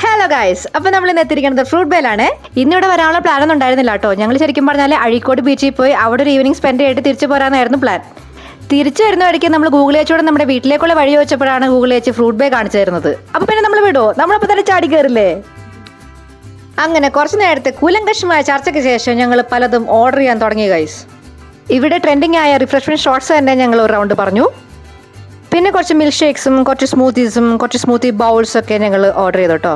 Hello guys, അപ്പോൾ നമ്മൾ ഇന്ന് എത്തിയിരിക്കുന്നത് ഫ്രൂട്ട് ബേയിലാണ്. ഇന്നിവിടെ വരാനുള്ള പ്ലാൻ ഒന്നും ഉണ്ടായിരുന്നില്ല കേട്ടോ. ഞങ്ങൾ ശരിക്കും പറഞ്ഞാൽ അഴീക്കോട് ബീച്ചിൽ പോയി അവിടെ ഒരു ഈവനിങ് സ്പെൻഡ് ചെയ്തിട്ട് തിരിച്ചു പോരാനായിരുന്നു പ്ലാൻ. തിരിച്ചു വരുന്ന വഴിക്ക് നമ്മൾ ഗൂഗിൾ ഏച്ചോടെ നമ്മുടെ വീട്ടിലേക്കുള്ള വഴി ചോദിച്ചപ്പോഴാണ് ഗൂഗിൾ ഏച്ച് ഫ്രൂട്ട് ബേ കാണിച്ചു തരുന്നത്. അപ്പോൾ പിന്നെ നമ്മൾ വിടുമോ? നമ്മളപ്പോൾ തന്നെ ചാടി കയറില്ലേ? അങ്ങനെ കുറച്ച് നേരത്തെ കൂലങ്കഷമായ ചർച്ചയ്ക്ക് ശേഷം ഞങ്ങൾ പലതും ഓർഡർ ചെയ്യാൻ തുടങ്ങി ഗൈസ്. ഇവിടെ ട്രെൻഡിങ് ആയ റിഫ്രഷ്മെന്റ് ഷോട്ട്സ് തന്നെ ഞങ്ങൾ ഒരു റൗണ്ട് പറഞ്ഞു. പിന്നെ കുറച്ച് മിൽക്ക് ഷേക്സും കുറച്ച് സ്മൂത്തീസും കുറച്ച് സ്മൂത്തി ബൗൾസൊക്കെ ഞങ്ങൾ ഓർഡർ ചെയ്തു കേട്ടോ.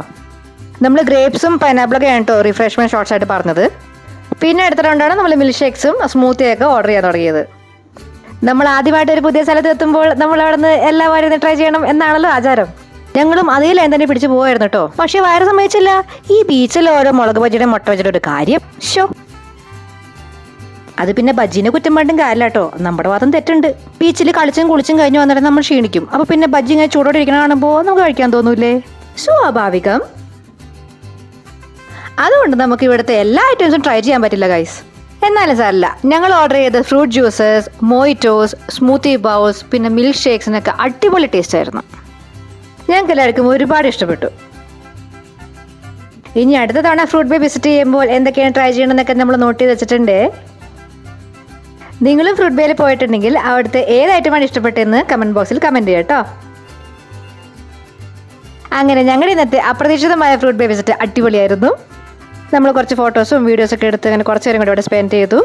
നമ്മൾ ഗ്രേപ്സും പൈനാപ്പിളൊക്കെ ആണ് കേട്ടോ റിഫ്രഷ്മെന്റ് ഷോട്ട്സ് ആയിട്ട് പറഞ്ഞത്. പിന്നെ അടുത്ത റൗണ്ടാണ് നമ്മൾ മിൽക്ക് ഷേക്സും സ്മൂത്തിയൊക്കെ ഓർഡർ ചെയ്യാൻ തുടങ്ങിയത്. നമ്മൾ ആദ്യമായിട്ട് ഒരു പുതിയ സ്ഥലത്ത് എത്തുമ്പോൾ നമ്മൾ അവിടെ നിന്ന് എല്ലാ വാരം ട്രൈ ചെയ്യണം എന്നാണല്ലോ ആചാരം. ഞങ്ങളും അതേ ലൈൻ തന്നെ പിടിച്ച് പോവായിരുന്നു കേട്ടോ. പക്ഷെ വയറ് സമ്മതിച്ചില്ല. ഈ ബീച്ചിൽ ഓരോ മുളക് ബജിയുടെ മുട്ട ബജിയുടെ ഒരു കാര്യം ഷോ. അത് പിന്നെ ബജ്ജിനെ കുറ്റം പറഞ്ഞും കാര്യമില്ല കേട്ടോ. നമ്മുടെ ഭാഗം തെറ്റുണ്ട്. ബീച്ചിൽ കളിച്ചും കുളിച്ചും കഴിഞ്ഞ് വന്നിട്ട് നമ്മൾ ക്ഷീണിക്കും. അപ്പൊ പിന്നെ ബജ്ജി ഇങ്ങനെ ചൂടോടെ ഇരിക്കണ കാണുമ്പോൾ നമുക്ക് കഴിക്കാൻ തോന്നൂലേ? സ്വാഭാവികം. അതുകൊണ്ട് നമുക്ക് ഇവിടുത്തെ എല്ലാ ഐറ്റംസും ട്രൈ ചെയ്യാൻ പറ്റില്ല ഗൈസ്. എന്നാലും സാരല്ല, ഞങ്ങൾ ഓർഡർ ചെയ്ത ഫ്രൂട്ട് ജ്യൂസസ്, മോയിറ്റോസ്, സ്മൂത്തി ബൗൾസ് പിന്നെ മിൽക്ക് ഷേക്സിനൊക്കെ അടിപൊളി ടേസ്റ്റ് ആയിരുന്നു. ഞങ്ങൾക്ക് എല്ലാവർക്കും ഒരുപാട് ഇഷ്ടപ്പെട്ടു. ഇനി അടുത്ത തവണ ഫ്രൂട്ട് ബേ വിസിറ്റ് ചെയ്യുമ്പോൾ എന്തൊക്കെയാണ് ട്രൈ ചെയ്യണമെന്നൊക്കെ നമ്മൾ നോട്ട് ചെയ്ത് വെച്ചിട്ടുണ്ട്. നിങ്ങളും ഫ്രൂട്ട് ബേയിൽ പോയിട്ടുണ്ടെങ്കിൽ അവിടുത്തെ ഏത് ഐറ്റമാണ് ഇഷ്ടപ്പെട്ടതെന്ന് കമന്റ് ബോക്സിൽ കമന്റ് ചെയ്യാം കേട്ടോ. അങ്ങനെ ഞങ്ങളുടെ ഇന്നത്തെ അപ്രതീക്ഷിതമായ ഫ്രൂട്ട് ബേ വിസിറ്റ് അടിപൊളിയായിരുന്നു. നമ്മൾ കുറച്ച് ഫോട്ടോസും വീഡിയോസൊക്കെ എടുത്ത് അങ്ങനെ കുറച്ച് നേരം കൂടെ ഇവിടെ സ്പെൻഡ് ചെയ്തു.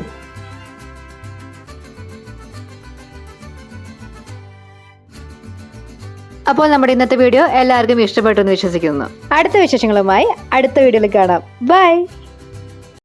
അപ്പോൾ നമ്മുടെ ഇന്നത്തെ വീഡിയോ എല്ലാവർക്കും ഇഷ്ടപ്പെട്ടു എന്ന് വിശ്വസിക്കുന്നു. അടുത്ത വിശേഷങ്ങളുമായി അടുത്ത വീഡിയോയിൽ കാണാം. ബൈ.